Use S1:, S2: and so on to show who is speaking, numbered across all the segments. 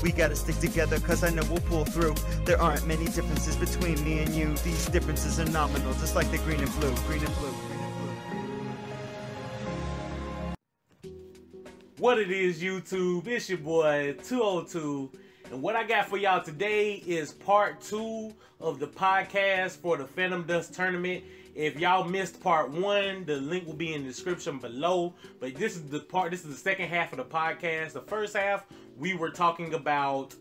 S1: We gotta stick together, cause I know we'll pull through. There aren't many differences between me and you. These differences are nominal, just like the green and blue. Green and blue.
S2: What it is, YouTube? It's your boy 202, and what I got for y'all today is part 2 of the podcast for the Phantom Dust tournament. If y'all missed part 1, the link will be in the description below. But this is the second half of the podcast. The first half, we were talking about,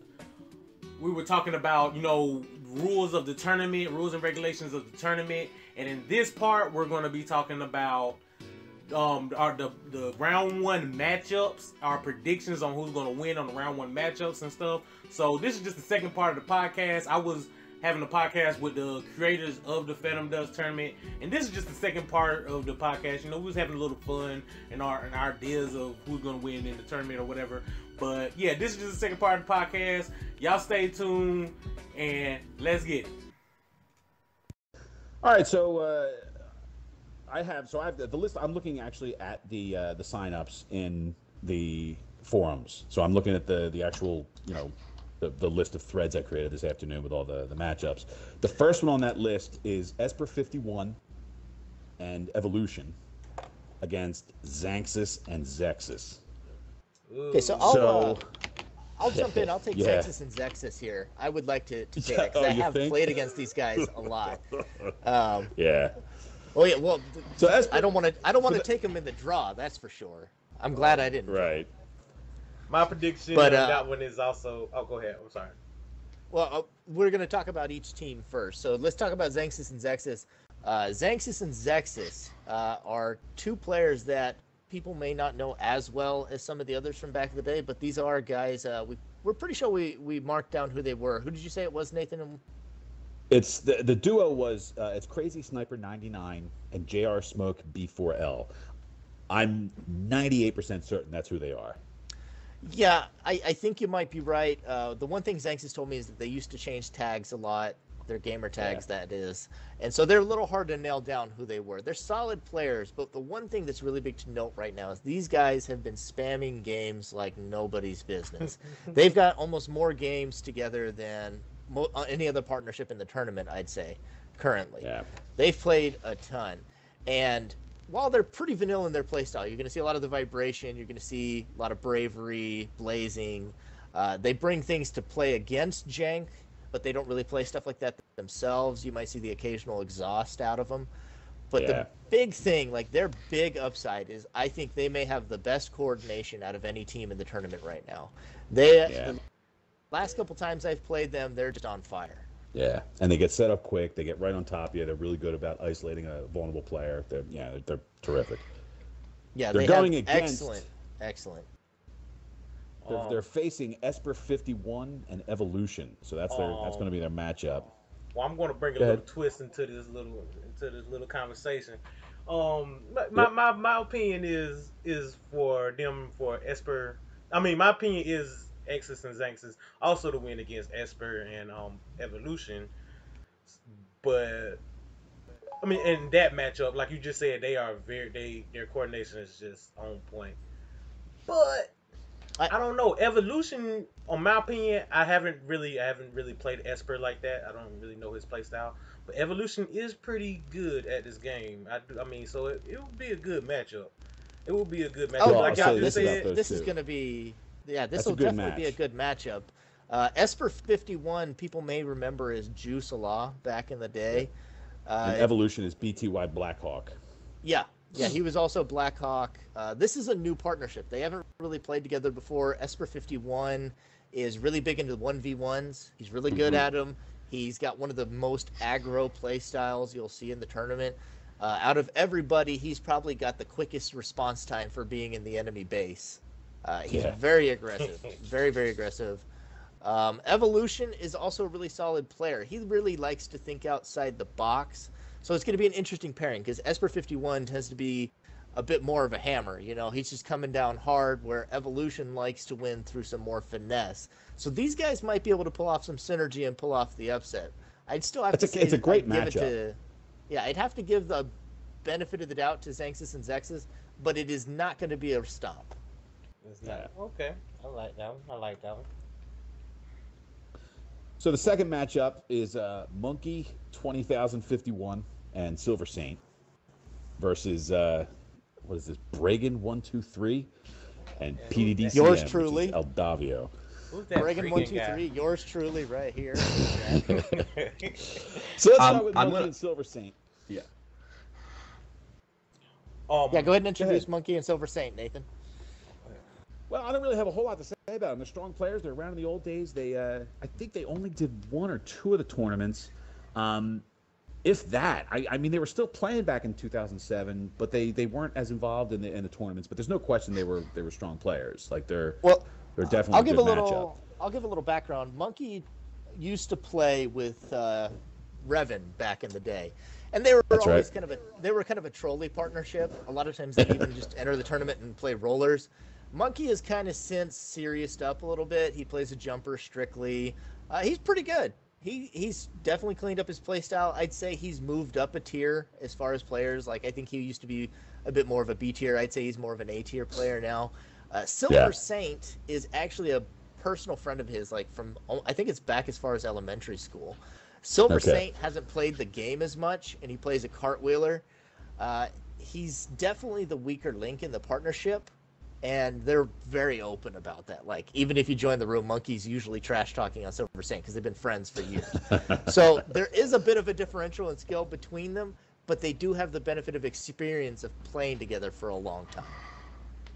S2: you know, rules of the tournament, rules and regulations of the tournament. And in this part, we're going to be talking about the round 1 matchups, our predictions on who's going to win on the round 1 matchups and stuff. So this is just the second part of the podcast. I was having a podcast with the creators of the Phantom Dust tournament, and this is just the second part of the podcast. You know, we was having a little fun and our ideas of who's going to win in the tournament or whatever. But yeah, this is just the second part of the podcast. Y'all stay tuned and let's get it.
S3: All right, so I have the list. I'm looking actually at the signups in the forums. So I'm looking at the actual, you know, the list of threads I created this afternoon with all the matchups. The first one on that list is Esper 51 and Evolution against Xanxus and Zexus.
S4: Okay, so I'll jump in. I'll take Xanxus and Zexus here. I would like to say that because I have played against these guys a lot.
S3: Yeah.
S4: Well, yeah. Well, so I don't want to take them in the draw. That's for sure. I'm glad I didn't.
S3: Right.
S2: My prediction on that one is also... Oh, go ahead. I'm sorry.
S4: Well, we're going to talk about each team first. So let's talk about Xanxus and Zexus. Xanxus and Zexus are two players that people may not know as well as some of the others from back in the day, but these are guys we're pretty sure we marked down who they were. Who did you say it was, Nathan?
S3: It's the duo was it's Crazy Sniper 99 and JR Smoke B4L. I'm 98% certain that's who they are.
S4: Yeah, I think you might be right. The one thing Xanxus told me is that they used to change tags a lot, their gamer tags, that is. And so they're a little hard to nail down who they were. They're solid players, but the one thing that's really big to note right now is these guys have been spamming games like nobody's business. They've got almost more games together than any other partnership in the tournament, I'd say, currently. Yeah. They've played a ton. And while they're pretty vanilla in their playstyle, you're going to see a lot of the vibration, you're going to see a lot of bravery, blazing. They bring things to play against jank, but they don't really play stuff like that themselves. You might see the occasional exhaust out of them. But the big thing, like their big upside is I think they may have the best coordination out of any team in the tournament right now. The last couple times I've played them, they're just on fire.
S3: Yeah, and they get set up quick. They get right on top of you. They're really good about isolating a vulnerable player. They're terrific.
S4: Yeah,
S3: they're going against
S4: excellent.
S3: They're facing Esper 51 and Evolution, so that's going to be their matchup.
S2: Well, I'm going to bring a little twist into this little conversation. My opinion is for Esper. I mean, my opinion is Exus and Xanxus also to win against Esper and Evolution, but I mean in that matchup, like you just said, their coordination is just on point. But I don't know, Evolution, on my opinion, I haven't really played Esper like that. I don't really know his play style, but Evolution is pretty good at this game. I mean, so it would be a good matchup. It will be a good matchup. Like y'all just said,
S4: this is going to be. Yeah, this will definitely be a good matchup. Esper 51, people may remember as Juice Allah back in the day.
S3: And Evolution is BTY Blackhawk.
S4: Yeah, he was also Blackhawk. This is a new partnership. They haven't really played together before. Esper 51 is really big into 1v1s. He's really good at them. He's got one of the most aggro play styles you'll see in the tournament. Out of everybody, he's probably got the quickest response time for being in the enemy base. He's very aggressive, very, very aggressive. Evolution is also a really solid player. He really likes to think outside the box. So it's going to be an interesting pairing because Esper 51 tends to be a bit more of a hammer. You know, he's just coming down hard, where Evolution likes to win through some more finesse. So these guys might be able to pull off some synergy and pull off the upset. I'd still have to say
S3: it's a great matchup.
S4: I'd have to give the benefit of the doubt to Xanxus and Zexus, but it is not going to be a stomp.
S2: It's not. Okay. I like that one.
S3: So the second matchup is Monkey 20,051 and Silver Saint versus what is this? Bragan 123 and PDDCM.
S4: Yours truly,
S3: Eldavio.
S2: Who's that
S4: Bragan
S2: freaking
S4: 123.
S2: guy?
S4: Yours truly, right here.
S3: So let's start with Monkey and Silver Saint.
S5: Yeah.
S4: Yeah, go ahead and introduce Monkey and Silver Saint, Nathan.
S3: Well, I don't really have a whole lot to say about them. They're strong players. They're around in the old days. They, I think they only did 1 or 2 of the tournaments. If that, I mean, they were still playing back in 2007, but they weren't as involved in the tournaments. But there's no question they were strong players. Like they're definitely
S4: I'll give
S3: a good
S4: matchup. I'll give a little background. Monkey used to play with Revan back in the day, and they were always kind of a trolley partnership. A lot of times they even just enter the tournament and play rollers. Monkey has kind of since serioused up a little bit. He plays a jumper strictly. He's pretty good. He's definitely cleaned up his play style. I'd say he's moved up a tier as far as players. Like I think he used to be a bit more of a B tier. I'd say he's more of an A tier player now. Silver Saint is actually a personal friend of his, like from I think it's back as far as elementary school. Silver Saint hasn't played the game as much, and he plays a cartwheeler. He's definitely the weaker link in the partnership. And they're very open about that. Like, even if you join the room, Monkey's usually trash talking on Silver Saint because they've been friends for years. So there is a bit of a differential in skill between them, but they do have the benefit of experience of playing together for a long time.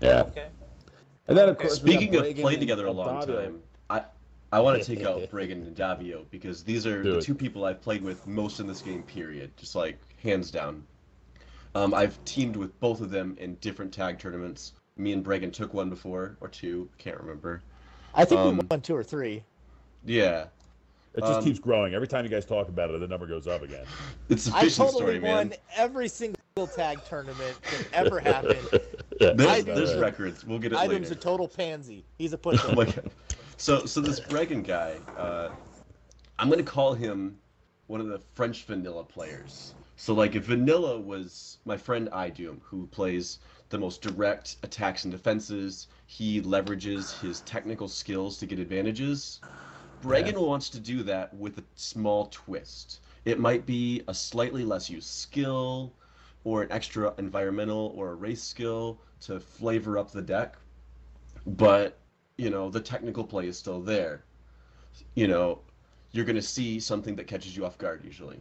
S3: Yeah.
S2: Okay.
S3: And then, of course,
S5: speaking of playing together a long time, I want to take out Bragan and Davio because these are the 2 people I've played with most in this game, period. Just like, hands down. I've teamed with both of them in different tag tournaments. Me and Bragan took 1 before, or 2, can't remember.
S4: I think we won 2 or 3.
S5: Yeah.
S3: It just keeps growing. Every time you guys talk about it, the number goes up again.
S5: It's a fishing story, man.
S4: I totally won every single tag tournament that ever happened.
S5: There's records. We'll get it later.
S4: Item's a total pansy. He's a pushover.
S5: Oh my god. So this Bragan guy, I'm going to call him one of the French vanilla players. So like if vanilla was my friend Idoom, who plays the most direct attacks and defenses, he leverages his technical skills to get advantages. Bragan wants to do that with a small twist. It might be a slightly less used skill, or an extra environmental or a race skill to flavor up the deck. But, you know, the technical play is still there. You know, you're going to see something that catches you off guard usually.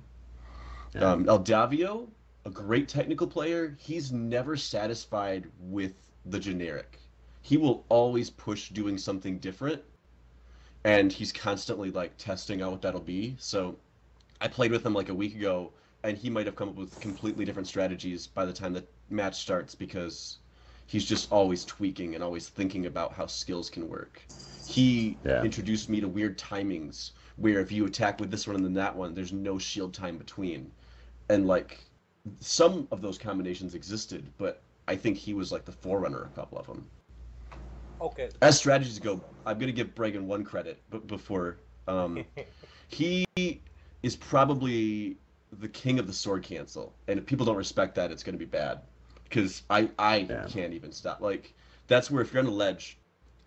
S5: Eldavio, a great technical player, he's never satisfied with the generic. He will always push doing something different, and he's constantly like testing out what that'll be. So I played with him like a week ago, and he might have come up with completely different strategies by the time the match starts because he's just always tweaking and always thinking about how skills can work. He introduced me to weird timings where if you attack with this one and then that one, there's no shield time between. And like some of those combinations existed, but I think he was like the forerunner of a couple of them.
S2: Okay.
S5: As strategies go, I'm going to give Bragan 1 credit, but before he is probably the king of the sword cancel, and if people don't respect that, it's going to be bad, because I can't even stop. Like, that's where if you're on a ledge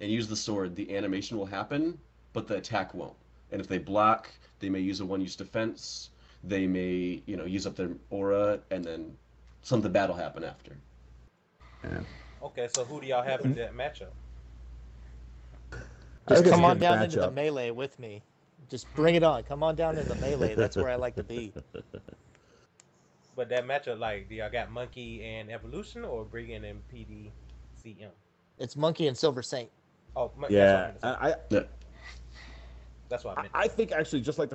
S5: and use the sword, the animation will happen, but the attack won't. And if they block, they may use a 1-use defense, they may, you know, use up their aura, and then something bad will happen after.
S3: Yeah.
S2: Okay, so who do y'all have in that matchup?
S4: Just come on down into the melee with me. Just bring it on. Come on down into the melee. That's where I like to be.
S2: But that matchup, like, do y'all got Monkey and Evolution or Bragan and PDCM?
S4: It's Monkey and Silver Saint.
S2: Oh,
S3: yeah.
S2: That's what I meant.
S3: I think actually, just like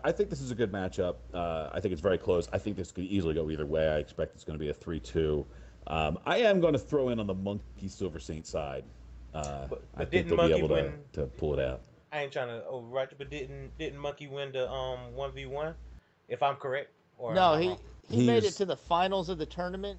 S3: I think this is a good matchup. I think it's very close. I think this could easily go either way. I expect it's going to be a 3-2. I am going to throw in on the Monkey Silver Saint side.
S2: But
S3: I think
S2: didn't
S3: they'll be
S2: Monkey
S3: able
S2: win?
S3: to pull it out.
S2: I ain't trying to overwrite you, but didn't Monkey win the 1v1? If I'm correct, or
S4: No,
S2: am I wrong?
S4: he made it to the finals of the tournament,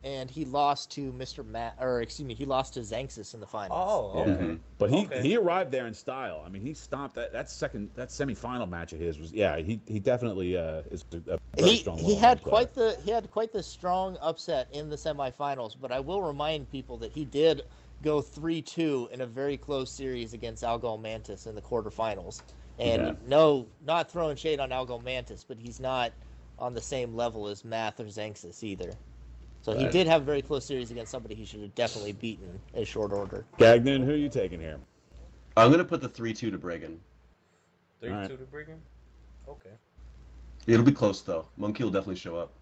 S4: and he lost to he lost to Xanxus in the finals.
S2: Oh, okay.
S3: Yeah. But he arrived there in style. I mean, he stomped that semifinal match of his was he definitely is a very strong.
S4: He had quite the strong upset in the semifinals. But I will remind people that he did go 3-2 in a very close series against Algol Mantis in the quarterfinals. And no, not throwing shade on Algol Mantis, but he's not on the same level as Math or Xanxus either. So he did have a very close series against somebody he should have definitely beaten in short order.
S3: Gagnon, who are you taking here?
S5: I'm gonna put the 3-2 to Bregan.
S2: 3-2 to Bregan? Okay.
S5: It'll be close though. Monkey will definitely show up.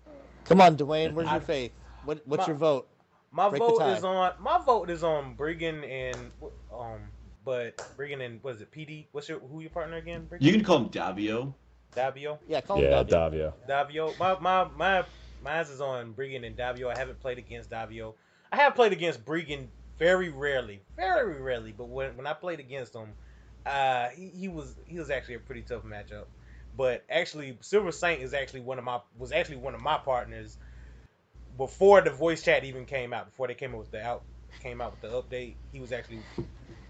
S4: Come on, Dwayne, where's your faith? What's your vote?
S2: My vote is on Bregan and but Bregan and what is it, PD? Who your partner again? Bregan?
S5: You can call him Davio.
S2: Davio?
S4: Yeah, call him Davio.
S2: Davio. Mine's is on Bregan and Davio. I haven't played against Davio. I have played against Bregan very rarely, but when I played against him, he was actually a pretty tough matchup. But actually, Silver Saint was actually one of my partners before the voice chat even came out. Before they came out with the update, he was actually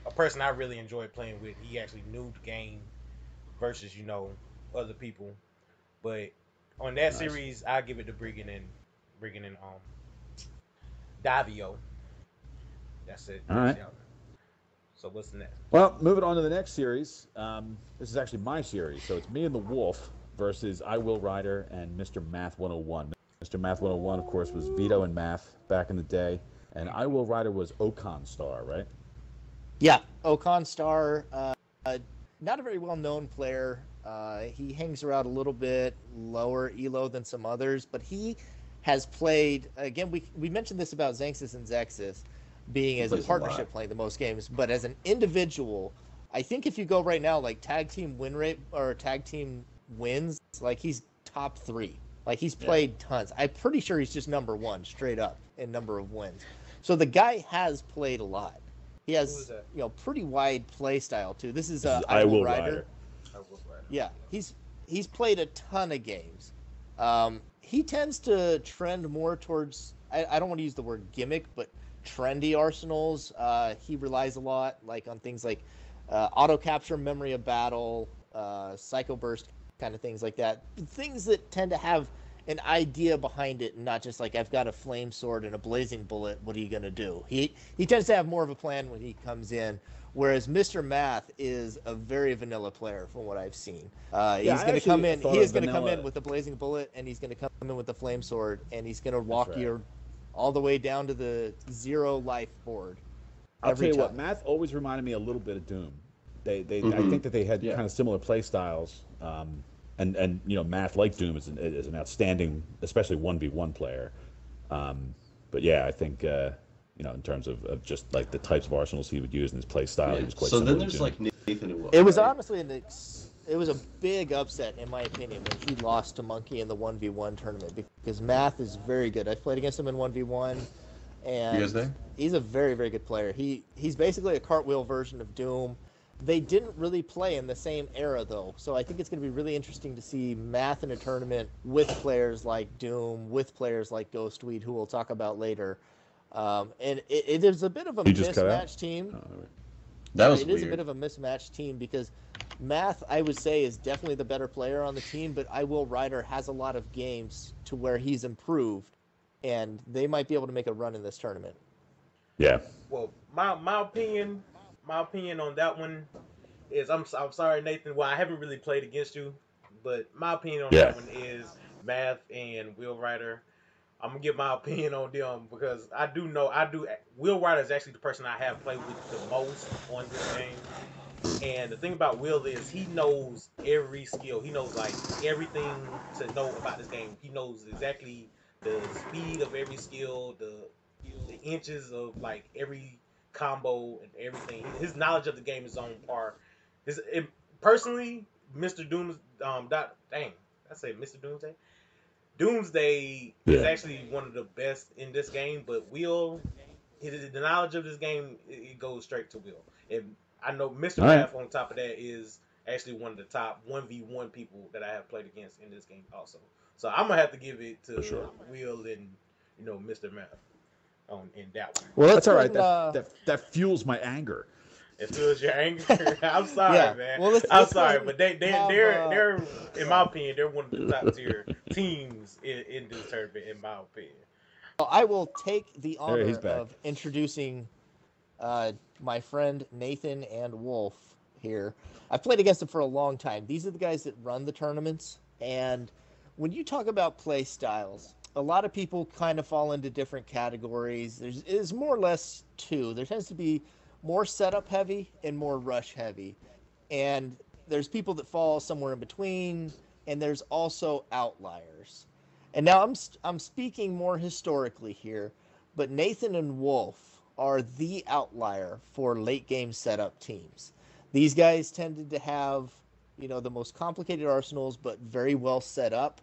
S2: a person I really enjoyed playing with. He actually knew the game versus other people. But on that series, I give it to Bregan and Davio. That's it.
S3: All right.
S2: So what's the next?
S3: Well, moving on to the next series. This is actually my series, so it's me and the Wolf versus I Will Rider and Mr. Math 101. Mr. Math 101, of course, was Vito and Math back in the day, and I Will Rider was Ocon Star, right?
S4: Yeah, Ocon Star. Not a very well-known player. He hangs around a little bit lower elo than some others, but he has played. Again, we mentioned this about Xanxus and Zexus being as a partnership playing the most games, but as an individual, I think if you go right now, like tag team win rate or tag team wins, like he's top 3. Like he's played tons. I'm pretty sure he's just number 1 straight up in number of wins. So the guy has played a lot. He has pretty wide play style too. This is I Will Rider. Yeah, he's played a ton of games. He tends to trend more towards I don't want to use the word gimmick, but trendy arsenals. He relies a lot on things like auto capture, memory of battle, psycho burst, kind of things like that. Things that tend to have an idea behind it, and not just like I've got a flame sword and a blazing bullet. What are you gonna do? He tends to have more of a plan when he comes in. Whereas Mr. Math is a very vanilla player from what I've seen. He's going to come in. He is going to come in with a blazing bullet, and he's going to come in with a flame sword, and he's going to walk you all the way down to the 0 life board.
S3: I'll tell you what, Math always reminded me a little bit of Doom. I think that they had kind of similar play styles. And Math, like Doom, is an outstanding, especially 1v1 player. But yeah, I think in terms of just like the types of arsenals he would use in his play style, he was quite.
S5: So
S3: similar
S5: then there's like Nathan and Will.
S4: It was honestly it was a big upset in my opinion when he lost to Monkey in the 1v1 tournament because Math is very good. I've played against him in 1v1, and he's a very, very good player. He's basically a cartwheel version of Doom. They didn't really play in the same era, though, so I think it's going to be really interesting to see Math in a tournament with players like Doom, with players like Ghostweed, who we'll talk about later. And it is a bit of a mismatched team.
S5: That was
S4: It is a bit of a mismatched team because Math, I would say, is definitely the better player on the team, but I Will Rider has a lot of games to where he's improved, and they might be able to make a run in this tournament.
S3: Yeah.
S2: Well, my opinion on that one is I'm sorry, Nathan. Well, I haven't really played against you, but my opinion on that one is Math and Will Rider. I'm gonna give my opinion on them because Will Rider is actually the person I have played with the most on this game. And the thing about Will is he knows every skill. He knows like everything to know about this game. He knows exactly the speed of every skill, the inches of like every combo and everything. His knowledge of the game is on par. Personally, Mr. Doom's Mr. Doomsday. Doomsday is actually one of the best in this game, but Will, the knowledge of this game, it goes straight to Will. And I know Mr. Math on top of that is actually one of the top 1v1 people that I have played against in this game also. So I'm gonna have to give it to Will and Mr. Math in that one.
S3: Well, that's all right. That fuels my anger.
S2: It fuels your anger. I'm sorry, man. Well, I'm sorry, but they're in my opinion, they're one of the top tier teams in this tournament, in my opinion.
S4: I will take the honor of introducing my friend Nathan and Wolf here. I've played against them for a long time. These are the guys that run the tournaments. And when you talk about play styles, a lot of people kind of fall into different categories. There's more or less two. There tends to be more setup heavy and more rush heavy. And there's people that fall somewhere in between, and there's also outliers. And now I'm speaking more historically here, but Nathan and Wolf are the outlier for late game setup teams. These guys tended to have, the most complicated arsenals, but very well set up.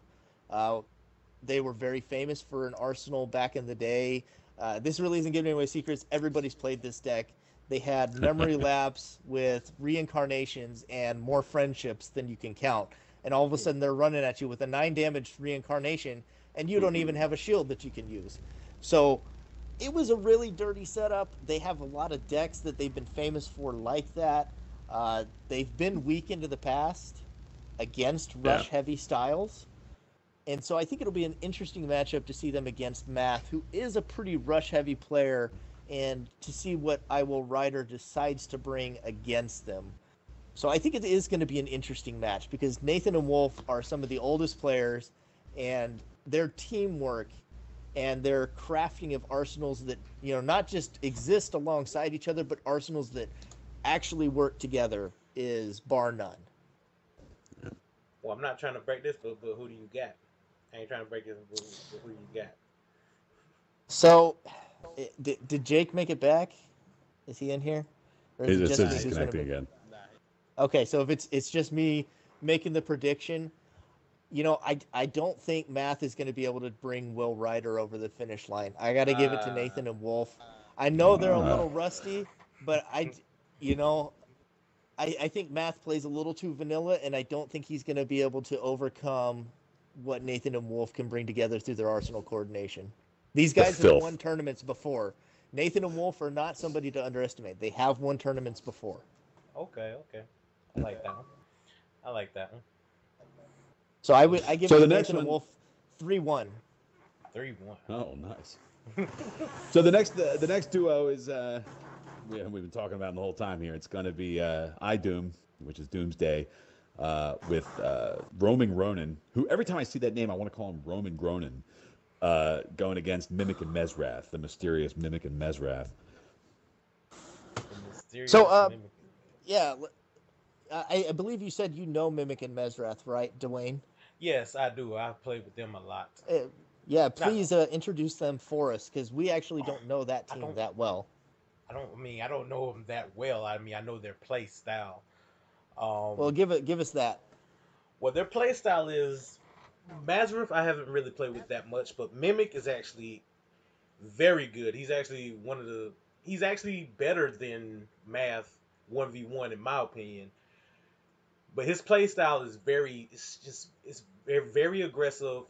S4: They were very famous for an arsenal back in the day. This really isn't giving away secrets. Everybody's played this deck. They had memory lapse with reincarnations and more friendships than you can count. And all of a sudden they're running at you with a 9 damage reincarnation, and you don't even have a shield that you can use. So it was a really dirty setup. They have a lot of decks that they've been famous for like that. They've been weak into the past against rush-heavy styles. And so I think it'll be an interesting matchup to see them against Math, who is a pretty rush-heavy player, and to see what I Will Rider decides to bring against them. So I think it is going to be an interesting match, because Nathan and Wolf are some of the oldest players, and their teamwork and their crafting of arsenals that, not just exist alongside each other, but arsenals that actually work together is bar none.
S2: Well, I'm not trying to break this, but who do you got? I ain't trying to break this, but who you got?
S4: So, did Jake make it back? Is he in here? Or
S3: It
S4: just
S3: says
S4: me
S3: he's
S4: who's
S3: connecting
S4: gonna...
S3: again.
S4: Okay, so if it's just me making the prediction, I don't think Math is going to be able to bring Will Ryder over the finish line. I got to give it to Nathan and Wolf. I know they're a little rusty, but I think Math plays a little too vanilla, and I don't think he's going to be able to overcome what Nathan and Wolf can bring together through their arsenal coordination. These guys have won tournaments before. Nathan and Wolf are not somebody to underestimate. They have won tournaments before.
S2: Okay. I like that one.
S4: So I give
S3: So
S4: it
S3: the
S4: to
S3: next
S4: Nathan and
S3: one-
S4: Wolf 3-1.
S2: 3-1.
S3: Oh, nice. So the next duo is we've been talking about the whole time here. It's going to be Doom, which is Doomsday, with Roaming Ronin, who every time I see that name, I want to call him Roman Gronin, going against Mimic and Mesrath, the mysterious Mimic and Mesrath.
S4: So, yeah, I believe you said Mimic and Mesrath, right, Dwayne?
S2: Yes, I do. I've played with them a lot.
S4: Yeah, please introduce them for us, because we actually don't know that team that well.
S2: I don't know them that well. I know their play style.
S4: Well, give us that.
S2: Well, their play style is Mazareth. I haven't really played with that much, but Mimic is actually very good. He's actually he's actually better than Math 1v1 in my opinion. But his play style is very aggressive.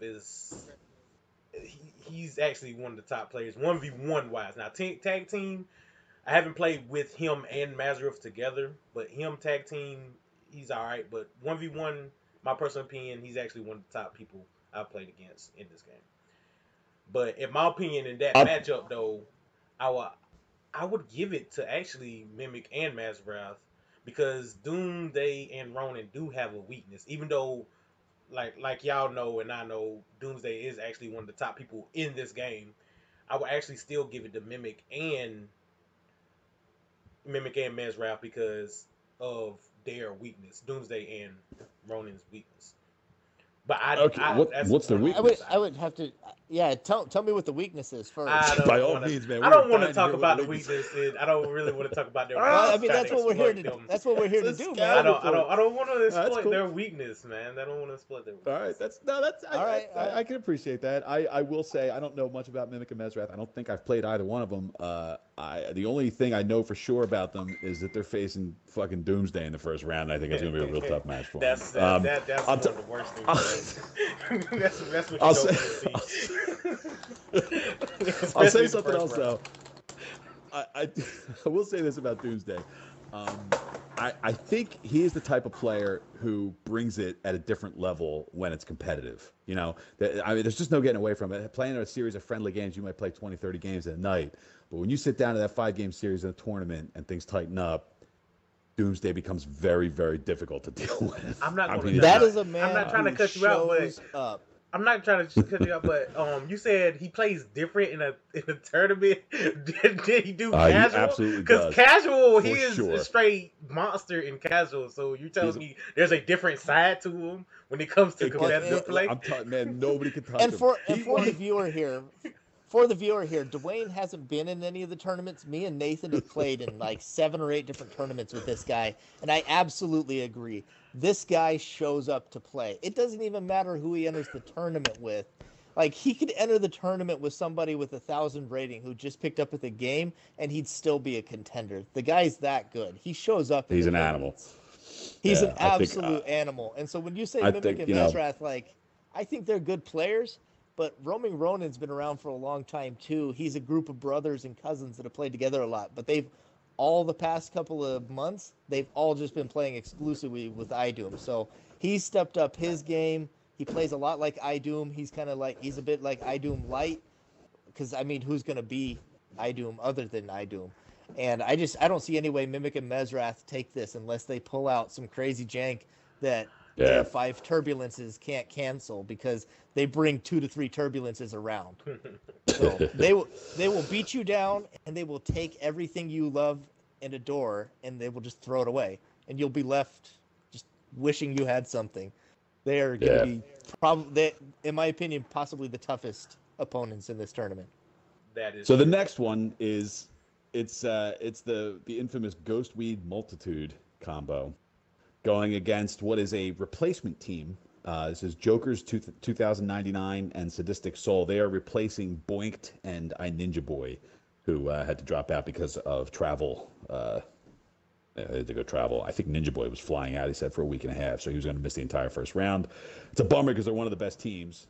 S2: He's actually one of the top players 1v1 wise. Now tag team, I haven't played with him and Mazareth together, but him tag team, he's all right. But 1v1, my personal opinion, he's actually one of the top people I've played against in this game. But in my opinion, in that matchup though, I would give it to actually Mimic and Mazareth, because Doomsday and Ronin do have a weakness. Even though, like y'all know and I know, Doomsday is actually one of the top people in this game, I would actually still give it to Mimic and Mazareth because of their weakness. Doomsday and Ronin's weakness. But
S3: what's the weakness?
S4: I would have to, tell me what the weakness is first.
S3: By all means, man.
S2: I don't want to talk about the weakness. I don't really want to talk about their weakness.
S4: That's what we're here to. That's what we're here to do, man.
S2: I don't want to exploit their weakness, man. I don't want to exploit their weakness.
S3: All right, I can appreciate that. I will say I don't know much about Mimic and Mesrath. I don't think I've played either one of them. The only thing I know for sure about them is that they're facing fucking Doomsday in the first round. And I think it's going to be a real tough match for them.
S2: That's one of the worst things. That's what you don't see.
S3: I'll say something else though. I will say this about Doomsday. I think he is the type of player who brings it at a different level when it's competitive. You know, I mean, there's just no getting away from it. Playing a series of friendly games, you might play 20, 30 games in a night. But when you sit down to that 5-game series in a tournament and things tighten up, Doomsday becomes very, very difficult to deal with.
S2: I'm not going to.
S4: That is a man.
S2: I'm not trying to cut you out, but I'm not trying to cut you out. But you said he plays different in a tournament. Did he do casual? Because casual, he is a straight monster in casual. So you're telling me there's a different side to him when it comes to competitive play?
S3: I'm telling man, nobody can touch him.
S4: And for the viewer here. For the viewer here, Dwayne hasn't been in any of the tournaments. Me and Nathan have played in like 7 or 8 different tournaments with this guy, and I absolutely agree. This guy shows up to play. It doesn't even matter who he enters the tournament with. Like, he could enter the tournament with somebody with 1,000 rating who just picked up with a game, and he'd still be a contender. The guy's that good. He shows up.
S3: He's an animal.
S4: He's an absolute animal. And so when you say Mimic and Mesrath, like, I think they're good players. But Roaming Ronin's been around for a long time, too. He's a group of brothers and cousins that have played together a lot. But all the past couple of months, they've all just been playing exclusively with iDoom. So he's stepped up his game. He plays a lot like iDoom. He's a bit like iDoom Light. Because, I mean, who's going to be iDoom other than iDoom? And I don't see any way Mimic and Mesrath take this unless they pull out some crazy jank that their 5 turbulences can't cancel, because they bring 2 to 3 turbulences around. So they will beat you down, and they will take everything you love and adore, and they will just throw it away, and you'll be left just wishing you had something. They are going to be probably, in my opinion, possibly the toughest opponents in this tournament.
S2: That is
S3: so. The next one is it's the infamous Ghostweed Multitude combo, going against what is a replacement team. This is Joker's 2099 and Sadistic Soul. They are replacing Boinked and Ninja Boy, who had to drop out because of travel. They had to go travel. I think Ninja Boy was flying out, he said, for a week and a half, so he was going to miss the entire first round. It's a bummer because they're one of the best teams,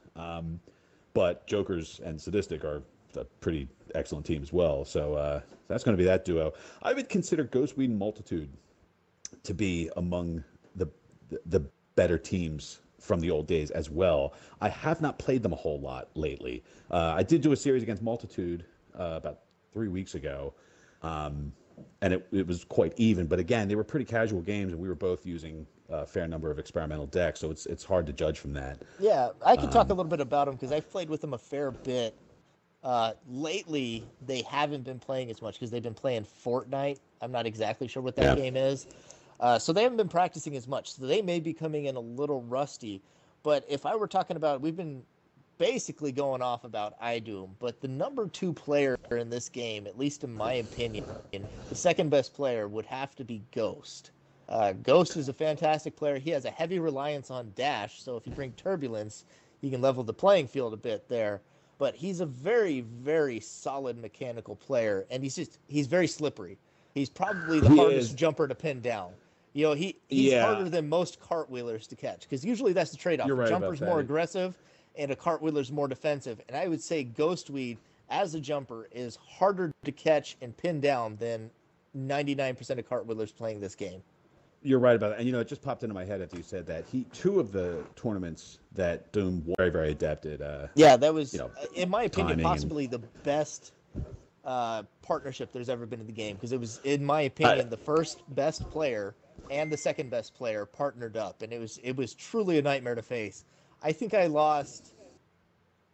S3: but Jokers and Sadistic are a pretty excellent team as well. So that's going to be that duo. I would consider Ghostweed and Multitude to be among the better teams from the old days as well. I have not played them a whole lot lately. I did do a series against Multitude about 3 weeks ago, and it was quite even. But again, they were pretty casual games, and we were both using a fair number of experimental decks, so it's hard to judge from that.
S4: Yeah, I can talk a little bit about them because I've played with them a fair bit. Lately, they haven't been playing as much because they've been playing Fortnite. I'm not exactly sure what that game is. So they haven't been practicing as much. So they may be coming in a little rusty. But if I were talking about, we've been basically going off about iDoom. But the number 2 player in this game, at least in my opinion, the second best player would have to be Ghost. Ghost is a fantastic player. He has a heavy reliance on dash. So if you bring Turbulence, you can level the playing field a bit there. But he's a very, very solid mechanical player. And he's very slippery. He's probably the hardest jumper to pin down. You know, he's harder than most cartwheelers to catch, because usually that's the trade-off.
S3: You're right,
S4: jumper's more aggressive, and a cartwheeler's more defensive. And I would say Ghostweed, as a jumper, is harder to catch and pin down than 99% of cartwheelers playing this game.
S3: You're right about that. And, it just popped into my head after you said that. 2 of the tournaments that Doom was very, very adept at.
S4: That was, in my opinion, possibly the best partnership there's ever been in the game, because it was, in my opinion, the first best player and the second best player partnered up, and it was truly a nightmare to face. I think I lost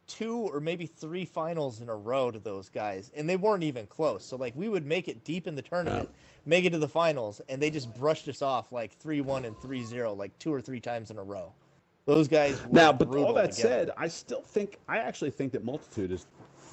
S4: 2 or maybe 3 finals in a row to those guys, and they weren't even close. So like, we would make it deep in the tournament, make it to the finals, and they just brushed us off like 3-1 and 3-0 like 2 or 3 times in a row. Those guys were
S3: now, but all that
S4: together.
S3: said, I actually think that Multitude is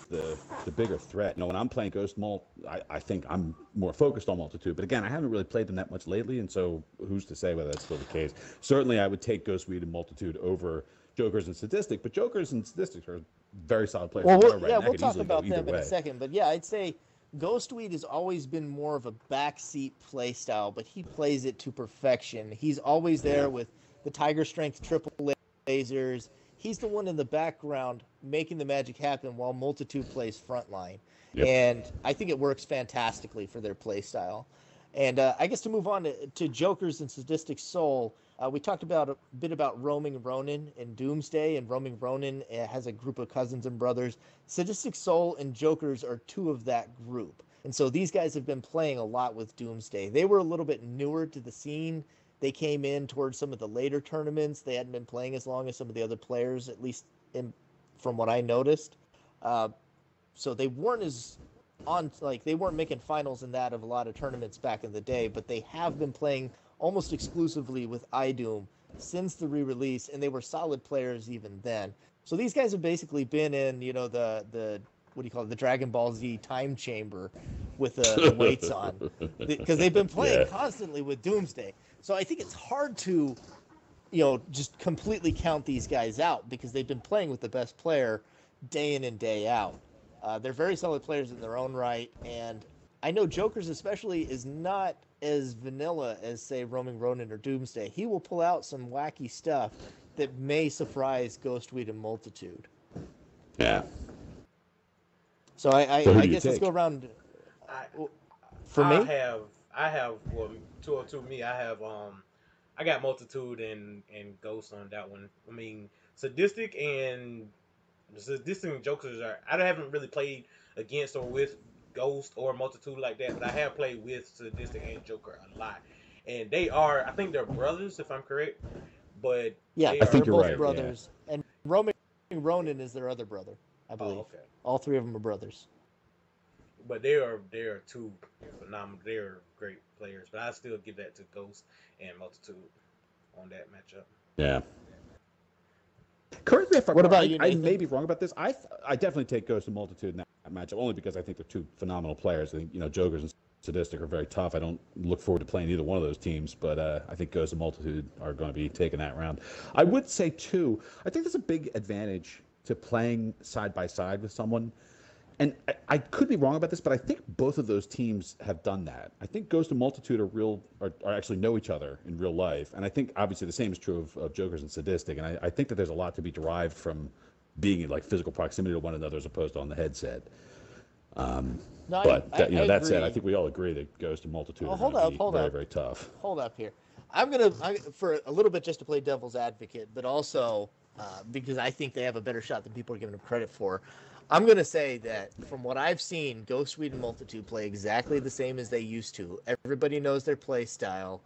S3: the bigger threat. When I'm playing Ghost Mult, I think I'm more focused on Multitude. But again, I haven't really played them that much lately, and so who's to say whether that's still the case? Certainly, I would take Ghostweed and Multitude over Jokers and Sadistic, but Jokers and Sadistics are very solid players.
S4: Well, we'll talk about them in a second. But yeah, I'd say Ghostweed has always been more of a backseat play style, but he plays it to perfection. He's always there with the Tiger Strength triple lasers. He's the one in the background making the magic happen while Multitude plays frontline. Yep. And I think it works fantastically for their play style. And I guess to move on to Jokers and Sadistic Soul, we talked about a bit about Roaming Ronin and Doomsday, and Roaming Ronin has a group of cousins and brothers. Sadistic Soul and Jokers are two of that group. And so these guys have been playing a lot with Doomsday. They were a little bit newer to the scene. They came in towards some of the later tournaments. They hadn't been playing as long as some of the other players, at least from what I noticed. So they weren't they weren't making finals in that of a lot of tournaments back in the day, but they have been playing almost exclusively with iDoom since the re-release, and they were solid players even then. So these guys have basically been in, the what do you call it, the Dragon Ball Z time chamber with the weights on, because they've been playing constantly with Doomsday. So I think it's hard to, just completely count these guys out, because they've been playing with the best player day in and day out. They're very solid players in their own right, and I know Jokers especially is not as vanilla as, say, Roaming Ronin or Doomsday. He will pull out some wacky stuff that may surprise Ghostweed and Multitude.
S3: Yeah.
S4: So I guess let's go around.
S2: I have 202 me. I got Multitude and Ghost on that one. I mean, Sadistic and Jokers I haven't really played against or with Ghost or Multitude like that, but I have played with Sadistic and Joker a lot. And I think they're brothers, if I'm correct. But
S4: yeah,
S3: I think you're
S4: both
S3: right,
S4: brothers. Yeah. And Roaming Ronin is their other brother, I believe.
S2: Oh, okay.
S4: All three of them are brothers.
S2: But they are two phenomenal. They're great players. But I still give that to Ghost and Multitude on that matchup.
S3: Yeah. Correct me if I'm
S4: What
S3: wrong.
S4: about you,
S3: I
S4: Nathan?
S3: may be wrong about this. I definitely take Ghost and Multitude in that matchup, only because I think they're two phenomenal players. I think, Jokers and Sadistic are very tough. I don't look forward to playing either one of those teams, but I think Ghost and Multitude are going to be taking that round. I would say, too, I think there's a big advantage to playing side by side with someone. And I could be wrong about this, but I think both of those teams have done that. I think Ghost and Multitude are actually know each other in real life. And I think, obviously, the same is true of Jokers and Sadistic. And I think that there's a lot to be derived from being in, physical proximity to one another as opposed to on the headset. That said, I think we all agree that Ghost and Multitude are going to be very, very tough.
S4: Hold up here. I'm for a little bit, just to play devil's advocate, but also because I think they have a better shot than people are giving them credit for. I'm going to say that from what I've seen, Ghostweed and Multitude play exactly the same as they used to. Everybody knows their play style.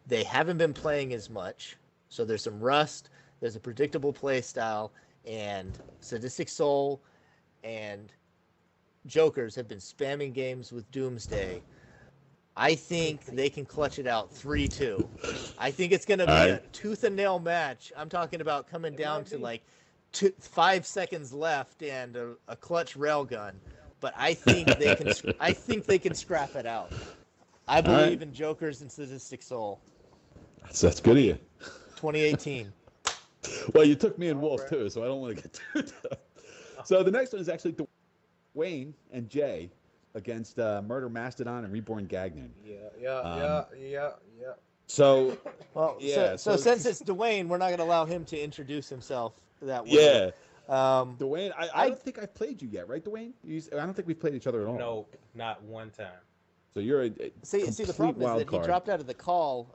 S4: They haven't been playing as much, so there's some rust. There's a predictable play style, and Sadistic Soul and Jokers have been spamming games with Doomsday. I think they can clutch it out 3-2. I think it's going to be a tooth and nail match. I'm talking about coming down to 5 seconds left and a clutch railgun. But I think they can. I think they can scrap it out. I believe in Jokers and Sadistic Soul.
S3: That's good of you.
S4: 2018.
S3: Well, you took me and Wolf too, so I don't want to get too tough. So the next one is actually Dwayne and Jay against Murder Mastodon and Reborn Gagnon.
S2: Yeah.
S3: So,
S4: so since it's Dwayne, we're not going to allow him to introduce himself that way.
S3: Yeah. Dwayne, I don't think I've played you yet, right, Dwayne? I don't think we've played each other at all.
S2: No, not one time.
S3: So you're a
S4: see the problem is that
S3: card.
S4: He dropped out of the call.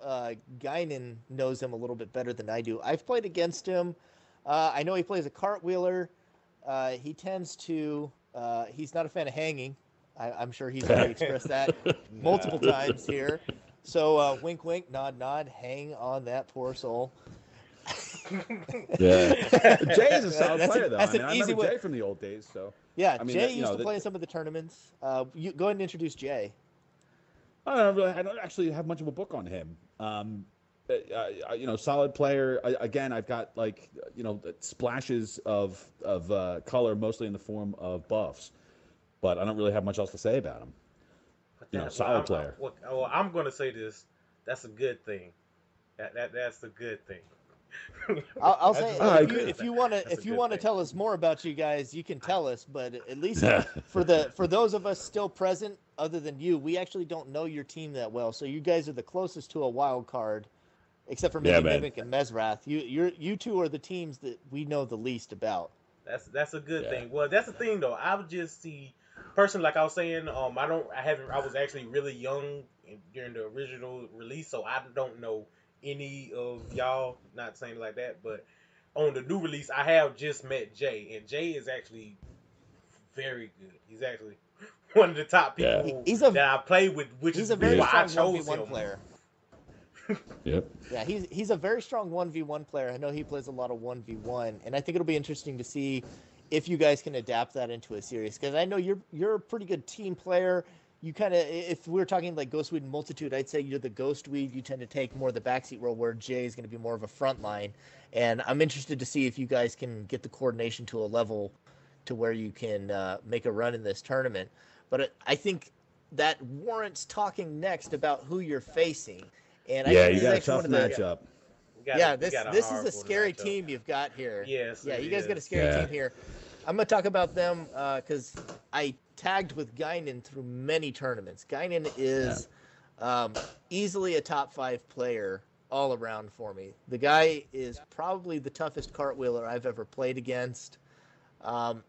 S4: Guinan knows him a little bit better than I do. I've played against him. I know he plays a cartwheeler. He tends to. He's not a fan of hanging. I'm sure he's already expressed that multiple times here. So wink, wink, nod, nod. Hang on that poor soul.
S3: Yeah, Jay is a solid player though.
S4: That's an easy way.
S3: Jay from the old days. So
S4: yeah, Jay used to play in some of the tournaments. You go ahead and introduce Jay.
S3: I don't actually have much of a book on him. Solid player. Again, I've got splashes of color, mostly in the form of buffs, but I don't really have much else to say about him. Solid player.
S2: I'm going to say this. That's a good thing. That's a good thing.
S4: I'll say if you want to tell us more about you guys, you can tell us. But at least for those of us still present, other than you, we actually don't know your team that well. So you guys are the closest to a wild card, except for maybe Mimic and Mesrath. You two are the teams that we know the least about.
S2: That's a good thing. Well, that's the thing though. I would just see personally, like I was saying, I was actually really young during the original release, so I don't know any of y'all. Not saying it like that, but on the new release, I have just met Jay, and Jay is actually very good. He's actually one of the top
S3: Yeah.
S2: people
S4: He's a
S2: that I played with, which
S4: he's
S2: is
S4: a
S2: the reason
S4: very
S2: why I
S4: strong
S2: chose
S4: 1v1
S2: him.
S4: player.
S3: Yep.
S4: Yeah, he's a very strong 1v1 player. I know he plays a lot of 1v1, and I think it'll be interesting to see if you guys can adapt that into a series, because I know you're a pretty good team player. You kind of, if we were talking like Ghostweed and Multitude, I'd say you're the Ghostweed. You tend to take more of the backseat role, where Jay is going to be more of a front line. And I'm interested to see if you guys can get the coordination to a level to where you can make a run in this tournament. But I think that warrants talking next about who you're facing. And I
S3: Yeah,
S4: think
S3: you
S4: this
S3: got a
S4: is actually
S3: tough
S4: one of the
S3: matchup.
S4: this is a scary team you've got here.
S2: Yes,
S4: Yeah,
S2: it
S4: you guys got a
S2: is.
S4: scary team here. I'm going to talk about them because I tagged with Guinan through many tournaments. Guinan is easily a top 5 player all around for me. The guy is probably the toughest cartwheeler I've ever played against. And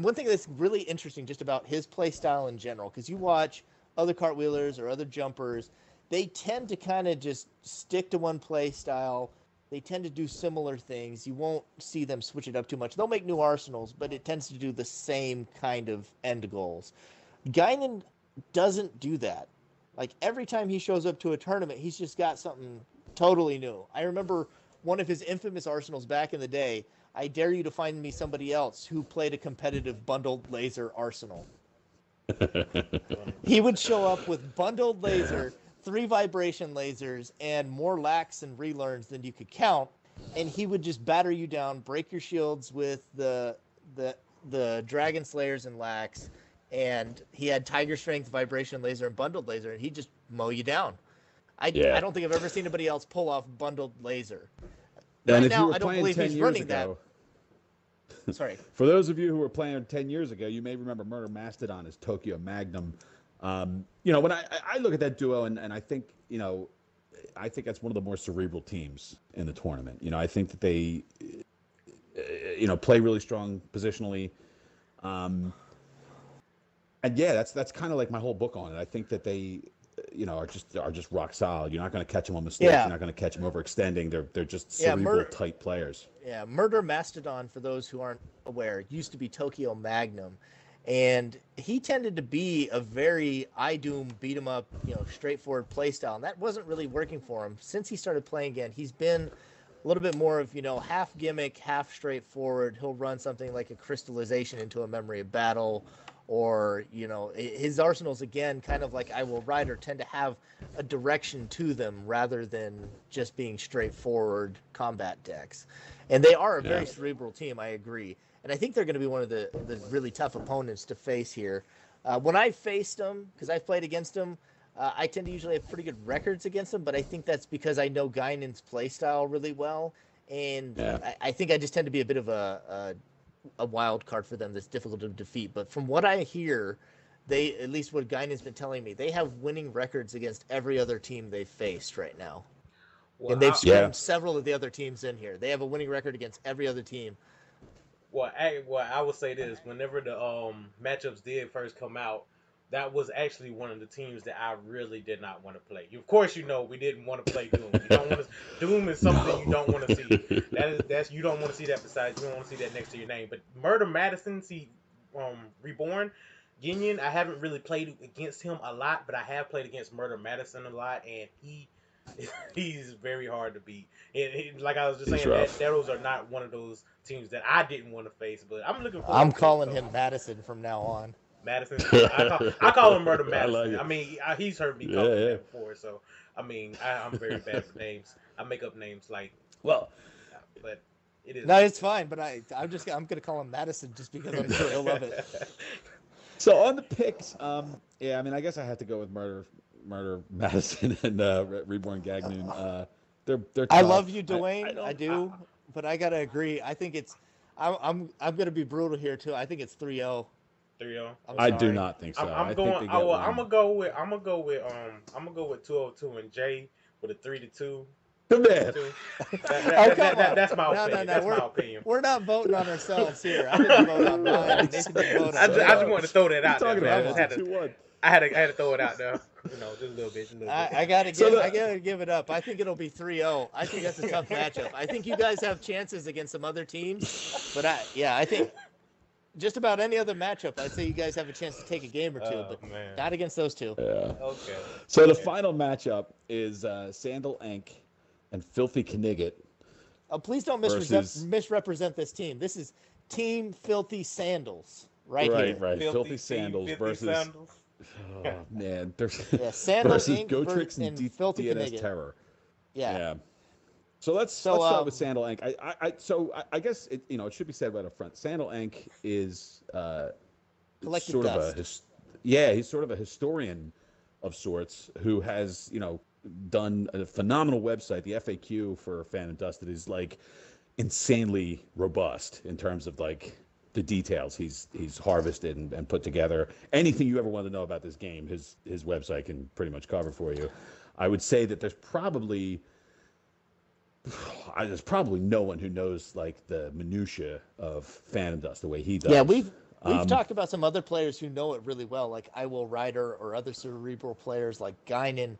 S4: one thing that's really interesting just about his play style in general, because you watch other cartwheelers or other jumpers, they tend to kind of just stick to one play style. They tend to do similar things. You won't see them switch it up too much. They'll make new arsenals, but it tends to do the same kind of end goals. Guinan doesn't do that. Like, every time he shows up to a tournament, he's just got something totally new. I remember one of his infamous arsenals back in the day. I dare you to find me somebody else who played a competitive bundled laser arsenal. He would show up with bundled laser, 3 vibration lasers, and more lax and relearns than you could count, and he would just batter you down, break your shields with the Dragon Slayers and lax, and he had Tiger Strength, vibration laser, and bundled laser, and he'd just mow you down. I don't think I've ever seen anybody else pull off bundled laser.
S3: And
S4: Right
S3: if
S4: now,
S3: you were
S4: I don't
S3: playing
S4: believe
S3: 10
S4: he's
S3: years
S4: running
S3: ago,
S4: Sorry.
S3: for those of you who were playing 10 years ago, you may remember Murder Mastodon as Tokyo Magnum. When I look at that duo, and I think, I think that's one of the more cerebral teams in the tournament. I think that they, play really strong positionally. And yeah, that's kind of like my whole book on it. I think that they, are just rock solid. You're not going to catch them on mistakes.
S4: Yeah.
S3: You're not going to catch them overextending. They're just cerebral, tight players.
S4: Yeah, Murder Mastodon, for those who aren't aware, used to be Tokyo Magnum. And he tended to be a very I-Doom, beat-em-up, straightforward play style. And that wasn't really working for him. Since he started playing again, he's been a little bit more of, half gimmick, half straightforward. He'll run something like a crystallization into a memory of battle. Or, his arsenals, again, kind of like I Will Rider, tend to have a direction to them rather than just being straightforward combat decks. And they are a very cerebral team, I agree. And I think they're going to be one of the really tough opponents to face here. When I faced them, because I've played against them, I tend to usually have pretty good records against them, but I think that's because I know Guinan's play style really well. And I think I just tend to be a bit of a wild card for them that's difficult to defeat. But from what I hear, they, at least what Guinan's been telling me, they have winning records against every other team they've faced right now.
S2: Well,
S4: and they've screamed several of the other teams in here. They have a winning record against every other team.
S2: Well, I would say this: whenever the matchups did first come out, that was actually one of the teams that I really did not want to play. Of course, we didn't want to play Doom. You don't want to. Doom is something you don't want to see. That's you don't want to see that beside. You don't want to see that next to your name. But Murder Madison, Reborn, Ginyan, I haven't really played against him a lot, but I have played against Murder Madison a lot, and he's very hard to beat. And like I was just saying, those are not one of those teams that I didn't want to face. But I'm looking forward.
S4: I'm calling him Madison from now on.
S2: Madison, I call him Murder Madison.
S3: I
S2: mean, he's heard me call him that before. So I mean, I'm very bad with names. I make up names like but it is.
S4: No, it's fine. But I'm gonna call him Madison just because I'm sure he'll love it.
S3: So on the picks, I guess I have to go with Murder Madison and Reborn Gagnoon. They're tough.
S4: I love you, Dwayne. I do, but I gotta agree. I think it's. I'm gonna be brutal here too. I think it's 3-0.
S2: 3-0.
S3: I do not think so.
S2: I'm gonna go with 202 and Jay with a 3-2.
S3: The man.
S2: That's my opinion. That's my opinion.
S4: We're not voting on ourselves here. I didn't vote on mine. Nathan didn't vote on
S2: I just wanted to throw that out there. I had to throw it out there. Just a little bit.
S4: I gotta give it up. I think it'll be 3-0. I think that's a tough matchup. I think you guys have chances against some other teams, but I think just about any other matchup, I'd say you guys have a chance to take a game or two, but not against those two.
S3: Yeah.
S2: Okay.
S3: So the final matchup is Sandal Inc. and Filthy Knigget.
S4: Oh, please don't misrepresent this team. This is Team Filthy Sandals right here.
S3: Right. Filthy Sandals versus.
S2: Sandals.
S3: Oh man, there's
S4: Sandal
S3: versus
S4: Inc.
S3: Gotrix and
S4: Filthy
S3: DNS
S4: Knigget.
S3: Terror.
S4: Yeah.
S3: So let's start with Sandal Inc. I guess it should be said right up front. Sandal Inc. is
S4: Collected dust.
S3: He's sort of a historian of sorts who has done a phenomenal website. The FAQ for Fan and Dust that is like insanely robust in terms of like the details he's harvested and put together. Anything you ever want to know about this game, his website can pretty much cover for you. I would say that there's probably no one who knows like the minutia of Fan and Dust the way he does.
S4: Yeah, we've talked about some other players who know it really well, like I Will Rider or other Cerebral players like Guinan.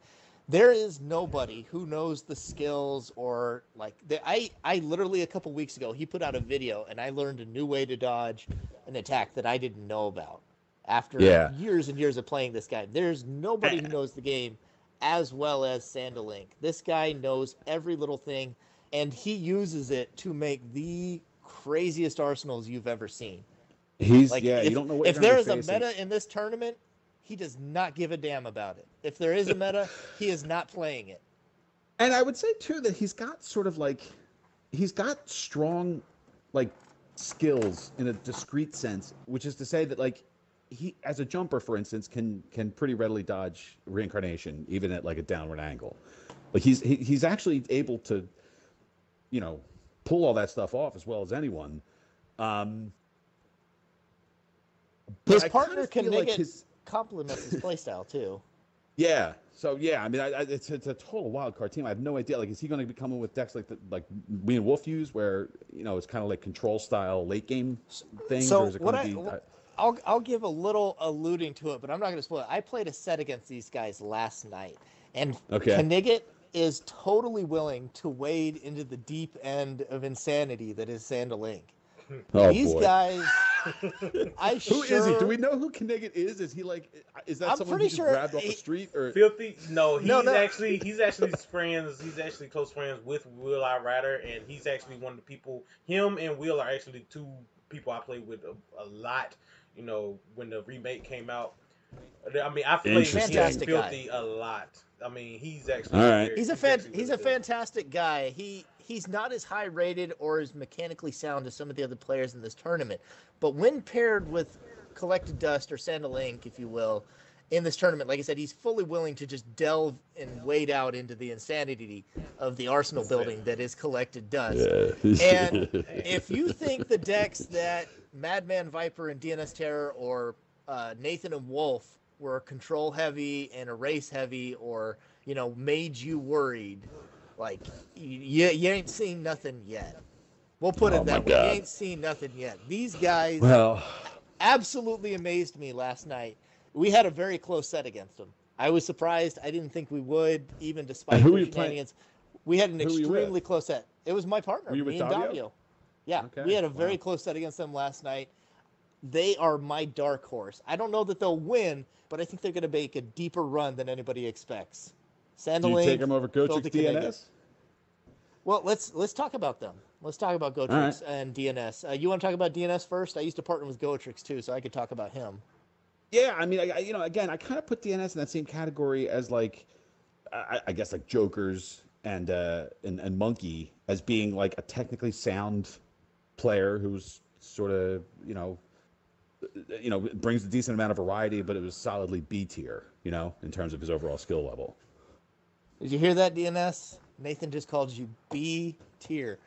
S4: There is nobody who knows the skills or like I literally a couple weeks ago he put out a video and I learned a new way to dodge an attack that I didn't know about after years and years of playing this guy. There's nobody who knows the game as well as Sandal Inc. This guy knows every little thing and he uses it to make the craziest arsenals you've ever seen.
S3: He's
S4: like,
S3: you don't know what
S4: if there is a meta in this tournament, he does not give a damn about it. If there is a meta, he is not playing it.
S3: And I would say too that he's got strong like skills in a discrete sense, which is to say that like he as a jumper, for instance, can pretty readily dodge reincarnation even at like a downward angle. Like he's actually able to, pull all that stuff off as well as anyone.
S4: His partner can make it complements his playstyle too.
S3: Yeah. So I mean, it's a total wild card team. I have no idea. Like, is he going to be coming with decks like we and Wolf use, where it's kind of like control style late game things?
S4: So
S3: or is it
S4: I'll give a little alluding to it, but I'm not going to spoil it. I played a set against these guys last night, and Knigget is totally willing to wade into the deep end of insanity that is Sandal Inc.
S3: Oh,
S4: these
S3: boy.
S4: guys.
S3: Who is he? Do we know who Knigget is? Is he like? Is that someone who just grabbed off the street or
S2: Filthy? No, actually friends. He's actually close friends with Will I Rider, and he's actually one of the people. Him and Will are actually two people I played with a lot. When the remake came out. I mean, I played
S4: Fantastic
S2: Filthy
S4: guy.
S2: a lot. I mean, he's actually
S3: all right.
S4: He's a fantastic guy. He's not as high rated or as mechanically sound as some of the other players in this tournament. But when paired with Collected Dust or Sandal Inc., if you will, in this tournament, like I said, he's fully willing to just delve and wade out into the insanity of the arsenal building that is Collected Dust.
S3: Yeah.
S4: And if you think the decks that Madman Viper and DNS Terror or Nathan and Wolf were control heavy and erase heavy or, made you worried, like, you ain't seen nothing yet. We'll put it that way. You ain't seen nothing yet. These guys absolutely amazed me last night. We had a very close set against them. I was surprised. I didn't think we would, even despite the shenanigans. We had an extremely close set. It was my partner, me and Davio. Yeah, okay. We had a very close set against them last night. They are my dark horse. I don't know that they'll win, but I think they're going to make a deeper run than anybody expects. Sandal Inc.
S3: Do you take them over Gotrix DNS?
S4: Well, let's talk about them. Let's talk about Gotrix and DNS. You want to talk about DNS first? I used to partner with Gotrix too, so I could talk about him.
S3: Yeah, I mean, again, I kind of put DNS in that same category as like, I guess like Jokers and Monkey as being like a technically sound player who's sort of brings a decent amount of variety, but it was solidly B tier, in terms of his overall skill level.
S4: Did you hear that, DNS? Nathan just called you B tier.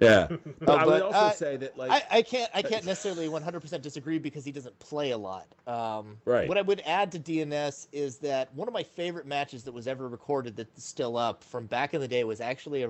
S3: Yeah, but I would
S4: but,
S3: also say that like
S4: I can't necessarily 100% disagree because he doesn't play a lot.
S3: Right.
S4: What I would add to DNS is that one of my favorite matches that was ever recorded that's still up from back in the day was actually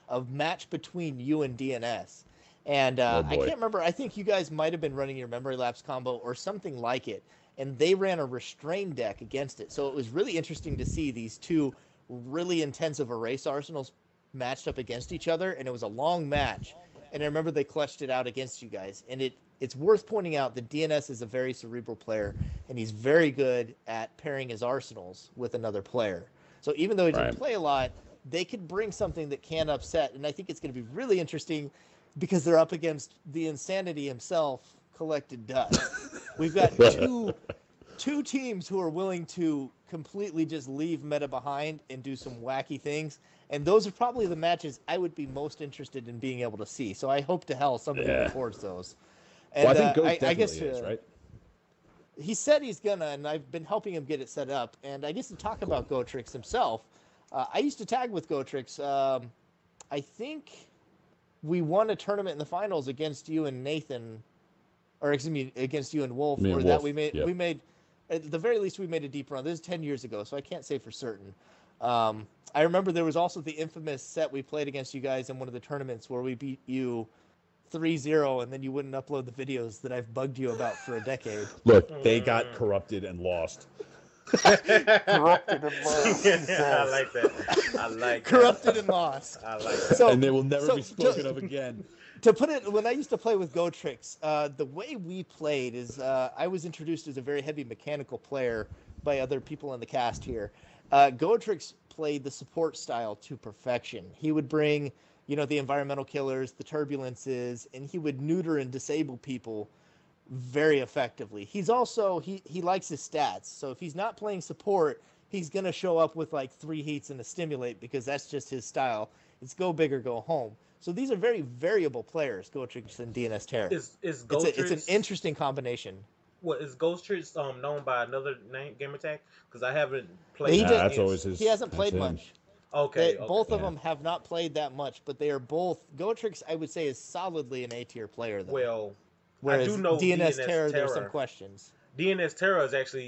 S4: a match between you and DNS. And
S3: Oh,
S4: I
S3: boy.
S4: can't remember. I think you guys might have been running your memory lapse combo or something like it. And they ran a restrain deck against it. So it was really interesting to see these two really intensive erase arsenals matched up against each other. And it was a long match. And I remember they clutched it out against you guys. And it's worth pointing out that DNS is a very cerebral player. And he's very good at pairing his arsenals with another player. So even though he didn't
S3: Right.
S4: play a lot, they could bring something that can upset. And I think it's going to be really interesting because they're up against the insanity himself, Collected Dust. We've got two teams who are willing to completely just leave meta behind and do some wacky things. And those are probably the matches I would be most interested in being able to see. So I hope to hell somebody records those. And,
S3: well, I think Ghost
S4: I
S3: definitely
S4: guess,
S3: is, right?
S4: He said he's gonna, and I've been helping him get it set up. And I guess to talk about Gotrix himself, I used to tag with Gotrix. I think we won a tournament in the finals against you and Nathan, or excuse me, against you and Wolf.
S3: Me and
S4: or
S3: Wolf,
S4: that we made,
S3: yep.
S4: we made, at the very least, we made a deep run. This is 10 years ago, so I can't say for certain. I remember there was also the infamous set we played against you guys in one of the tournaments where we beat you 3-0, and then you wouldn't upload the videos that I've bugged you about for a decade.
S3: Look, they got corrupted and lost.
S4: Corrupted and lost.
S2: I like that. I like
S4: Corrupted and lost.
S2: I like that.
S4: So,
S3: And they will never
S4: so
S3: be spoken of again.
S4: To put it, when I used to play with Gotrix, the way we played is I was introduced as a very heavy mechanical player by other people in the cast here. Gotrix played the support style to perfection. He would bring, the environmental killers, the turbulences, and he would neuter and disable people very effectively. He's also, he likes his stats. So if he's not playing support, he's going to show up with like 3 heats and a stimulate because that's just his style. It's go big or go home. So these are very variable players, Gotrix and DNS Terror.
S2: Is Gotrix,
S4: it's an interesting combination.
S2: What is Gotrix known by another name, gamer tag? Because I haven't played.
S3: That's always his.
S4: He hasn't played
S3: him.
S4: much.
S2: Okay,
S4: Both of them have not played that much, but they are both. Gotrix, I would say, is solidly an A-tier player, though.
S2: Well,
S4: whereas
S2: I do know
S4: DNS Terror, there's some questions.
S2: DNS Terror is actually,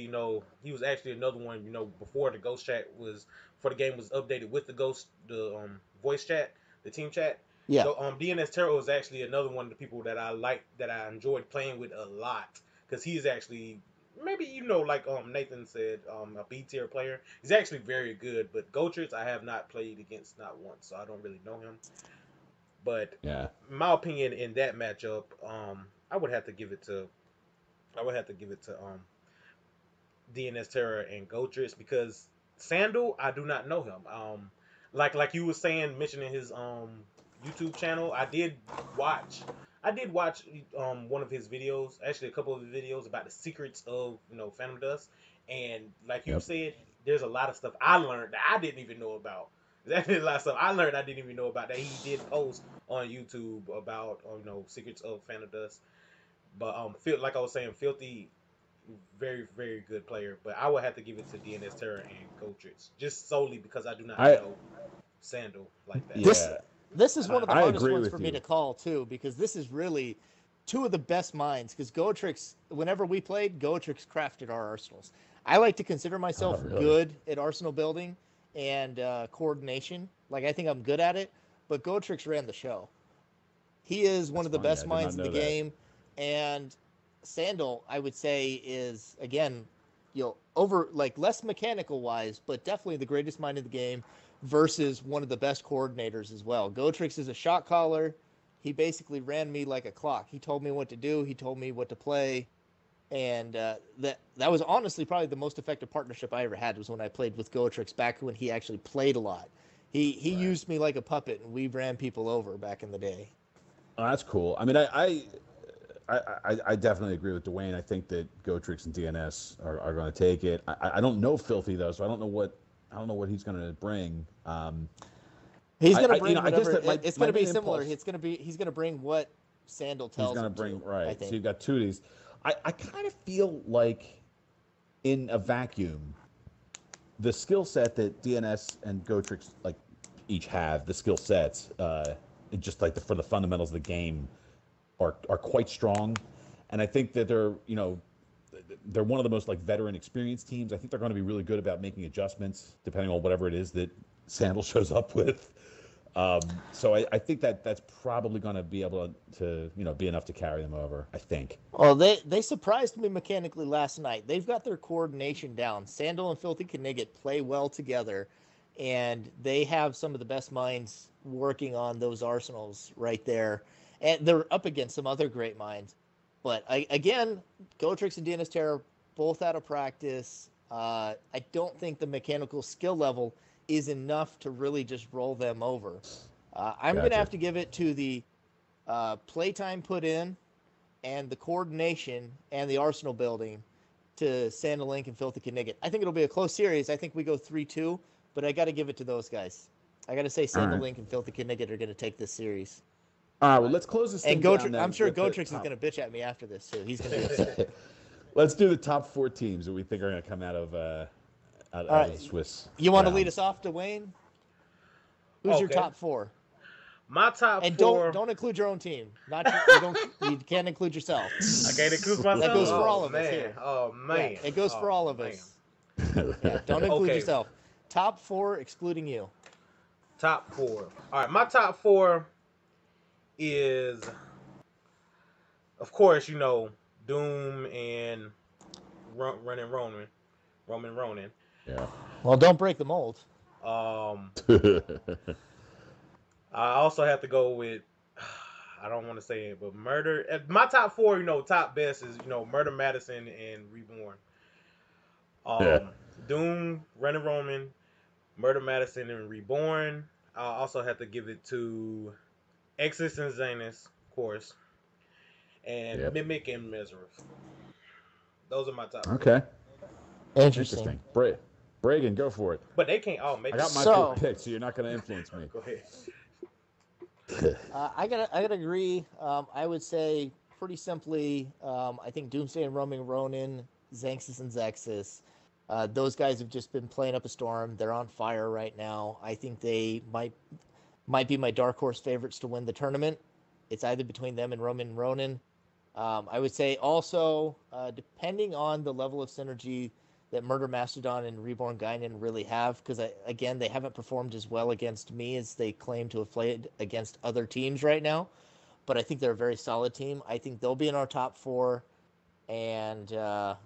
S2: he was actually another one, before the Ghost Chat before the game was updated with the voice chat, the team chat.
S4: Yeah.
S2: So DNS Terror was actually another one of the people that I liked, that I enjoyed playing with a lot, because he's actually, maybe like Nathan said, a B tier player. He's actually very good, but Gotrix I have not played against not once, so I don't really know him. But
S3: Yeah.
S2: my opinion in that matchup, I would have to give it to DNS Terror and Gotrix, because Sandal, I do not know him. Like you were saying, mentioning his YouTube channel, I did watch one of his videos, actually a couple of his videos about the secrets of Phantom Dust, and like you said, there's a lot of stuff I learned that I didn't even know about. There's a lot of stuff I learned I didn't even know about that he did post on YouTube about secrets of Phantom Dust. But like I was saying, Filthy, very very good player, but I would have to give it to DNS Terror and Gotrix, just solely because I do not know Sandal like that.
S3: Yeah.
S4: This is one of the
S3: I
S4: hardest
S3: agree
S4: ones
S3: with
S4: for me
S3: you.
S4: to call, too, because this is really two of the best minds, because Gotrix, whenever we played, Gotrix crafted our arsenals. I like to consider myself good at arsenal building and coordination. Like, I think I'm good at it, but Gotrix ran the show. He is one of the best minds in the game, and Sandal, I would say, is, again, less mechanical-wise, but definitely the greatest mind in the game, versus one of the best coordinators as well. Gotrix is a shot caller. He basically ran me like a clock. He told me what to do. He told me what to play. And that was honestly probably the most effective partnership I ever had, was when I played with Gotrix back when he actually played a lot. He used me like a puppet, and we ran people over back in the day.
S3: Oh, that's cool. I mean, I definitely agree with Dwayne. I think that Gotrix and DNS are going to take it. I don't know Filthy, though, so I don't know what he's going to bring.
S4: He's going to bring
S3: whatever.
S4: It's going to be similar. He's going to bring what Sandal tells him.
S3: He's going to bring right.
S4: I think.
S3: So you've got two of these. I kind of feel like, in a vacuum, the skill set that DNS and Gotrix each have, the skill sets, just like for the fundamentals of the game are quite strong, and I think that they're one of the most like veteran experienced teams. I think they're going to be really good about making adjustments depending on whatever it is that Sandal shows up with. So I think that's probably going to be able to be enough to carry them over, I think.
S4: Well, they surprised me mechanically last night. They've got their coordination down. Sandal and Filthy Knigget play well together, and they have some of the best minds working on those arsenals right there. And they're up against some other great minds. But again, Gotrix and Dinas Terra both out of practice. I don't think the mechanical skill level is enough to really just roll them over. I'm going to have to give it to the playtime put in and the coordination and the arsenal building to Sandal Link and Filthy Knigget. I think it'll be a close series. I think we go 3-2, but I got to give it to those guys. I got to say Sandal Link and Filthy Knigget are going to take this series.
S3: All right, well, let's close this thing down.
S4: And I'm sure Gotrix is going to bitch at me after this, too. He's going to be upset.
S3: Let's do the top 4 teams that we think are going to come out of the Swiss.
S4: You want to lead us off, Dwayne? Who's your top 4?
S2: My top 4.
S4: And don't include your own team. You can't include yourself.
S2: I can't include myself.
S4: That goes for all of us here.
S2: Oh man,
S4: yeah, it goes for all of us. Yeah, don't include yourself. Top 4 excluding you.
S2: Top 4. All right, my top 4 is, of course, Doom and Roman Ronan.
S3: Yeah.
S4: Well, don't break the mold.
S2: I also have to go with, I don't want to say it, but Murder. My top 4, top best is, Murder Madison and Reborn. Doom, Running Roman, Murder Madison, and Reborn. I also have to give it to Exodus and Zanus, of course, and Mimic and Mesrith. Those are my top 4.
S3: Okay.
S4: Interesting.
S3: Bragan, go for it.
S2: But they can't all make it.
S3: I got my 4 picks, so you're not going to influence me.
S2: Go ahead.
S4: I gotta agree. I would say pretty simply, I think Doomsday and Roaming Ronin, Xanxus and Zexus, those guys have just been playing up a storm. They're on fire right now. I think they might be my dark horse favorites to win the tournament. It's either between them and Roman Ronin. I would say also, depending on the level of synergy that Murder Mastodon and Reborn Guinan really have, because again, they haven't performed as well against me as they claim to have played against other teams right now. But I think they're a very solid team. I think they'll be in our top 4. And, I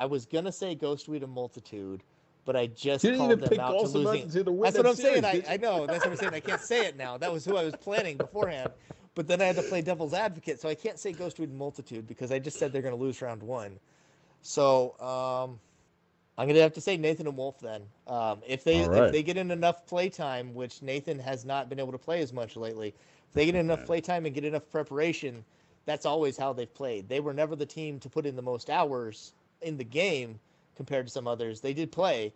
S4: was going to say Ghostweed and Multitude, but I just called them out to losing. That's what I'm saying. I know. That's what I'm saying. I can't say it now. That was who I was planning beforehand. But then I had to play devil's advocate, so I can't say Ghostweed and Multitude because I just said they're going to lose round 1. So I'm going to have to say Nathan and Wolf then. If they get in enough playtime, which Nathan has not been able to play as much lately, if they get enough playtime and get enough preparation, that's always how they've played. They were never the team to put in the most hours in the game compared to some others. They did play,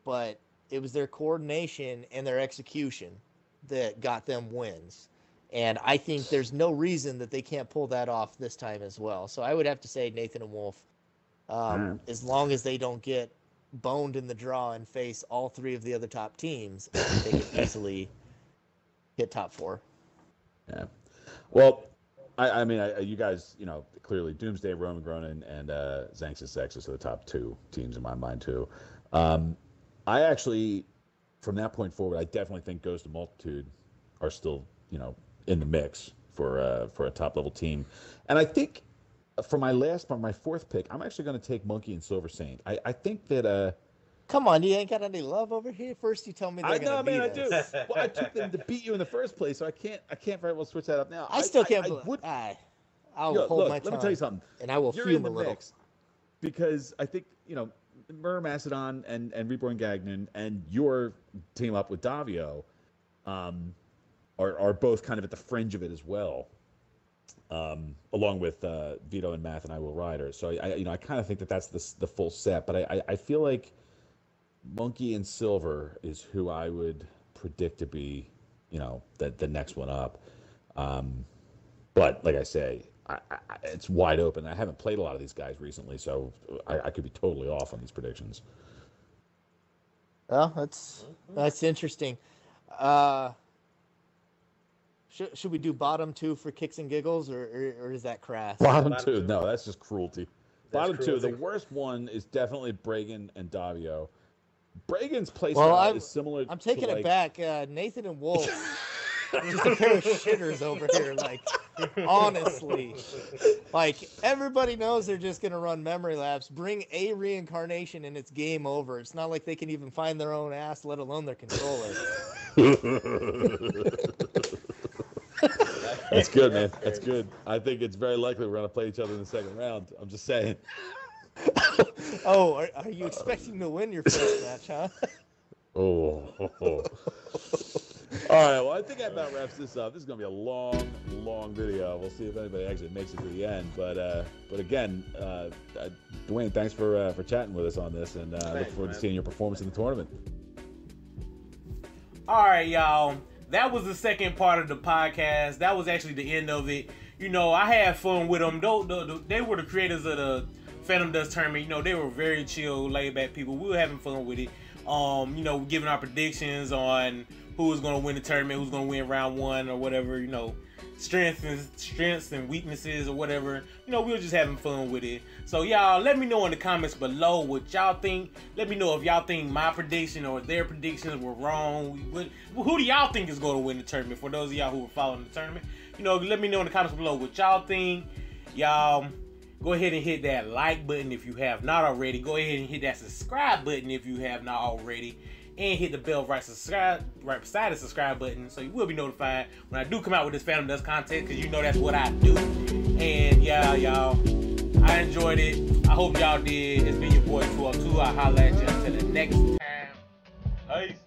S4: but it was their coordination and their execution that got them wins. And I think there's no reason that they can't pull that off this time as well. So I would have to say Nathan and Wolf. As long as they don't get boned in the draw and face all 3 of the other top teams, I think they can easily hit top 4.
S3: Yeah. Well, I mean, you guys, clearly Doomsday, Roman Ronin, and Xanxus Zexus are the top 2 teams in my mind, too. I actually, from that point forward, I definitely think Ghost and Multitude are still, in the mix for a top-level team. And I think for my 4th pick, I'm actually going to take Monkey and Silver Saint. I think that...
S4: Come on, you ain't got any love over here? First you tell me they're going to beat us.
S3: I do. Well, I took them to beat you in the first place, so I can't very well switch that up now.
S4: I still can't believe... I'll hold my tongue.
S3: Let me tell you something.
S4: And I will fume a little. Mix
S3: because I think, Murder Macedon and Reborn Gagnon and your team up with Davio are both kind of at the fringe of it as well. Along with Vito and Math and I Will Rider. So I kind of think that that's the full set, but I feel like Monkey and Silver is who I would predict to be, the next one up. But like I say, it's wide open. I haven't played a lot of these guys recently, so I could be totally off on these predictions.
S4: Well, that's interesting. Should we do bottom 2 for kicks and giggles, or is that crass?
S3: Bottom
S6: Bottom
S3: two.
S6: two.
S3: No, that's just cruelty.
S6: That's
S3: Bottom two. The
S6: cruelty.
S3: worst one is definitely Bragan and Davio. Bragan's playstyle
S4: Well,
S3: is similar.
S4: I'm taking
S3: to,
S4: it back. Nathan and Wolf, just a pair of shitters over here. Like, honestly, like everybody knows they're just gonna run memory laps. Bring a reincarnation and it's game over. It's not like they can even find their own ass, let alone their controller.
S3: That's good, man. That's good. I think it's very likely we're gonna play each other in the second round. I'm just saying.
S4: Oh, are you expecting to win your first match, huh?
S3: Oh. All right. Well, I think that about wraps this up. This is gonna be a long, long video. We'll see if anybody actually makes it to the end. But again, Dwayne, thanks for chatting with us on this, and look forward to seeing your performance in the tournament.
S2: All right, y'all. That was the second part of the podcast. That was actually the end of it. You know, I had fun with them. They were the creators of the Phantom Dust tournament. You know, they were very chill, laid back people. We were having fun with it. You know, giving our predictions on who was going to win the tournament, who's going to win round 1 or whatever. You know, strengths and weaknesses or whatever. You know, we were just having fun with it. So y'all, let me know in the comments below what y'all think. Let me know if y'all think my prediction or their predictions were wrong. Who do y'all think is going to win the tournament? For those of y'all who were following the tournament, you know, let me know in the comments below what y'all think. Y'all, go ahead and hit that like button if you have not already. Go ahead and hit that subscribe button if you have not already. And hit the bell right beside the subscribe button, so you will be notified when I do come out with this Phantom Dust content, because you know that's what I do. And yeah, y'all, I enjoyed it. I hope y'all did. It's been your boy 202. I'll holler at you until the next time. Peace.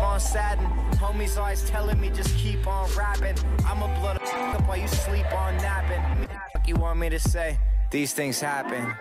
S7: On satin, homies always telling me just keep on rapping. I'ma blow the up while you sleep on napping. What you want me to say? These things happen.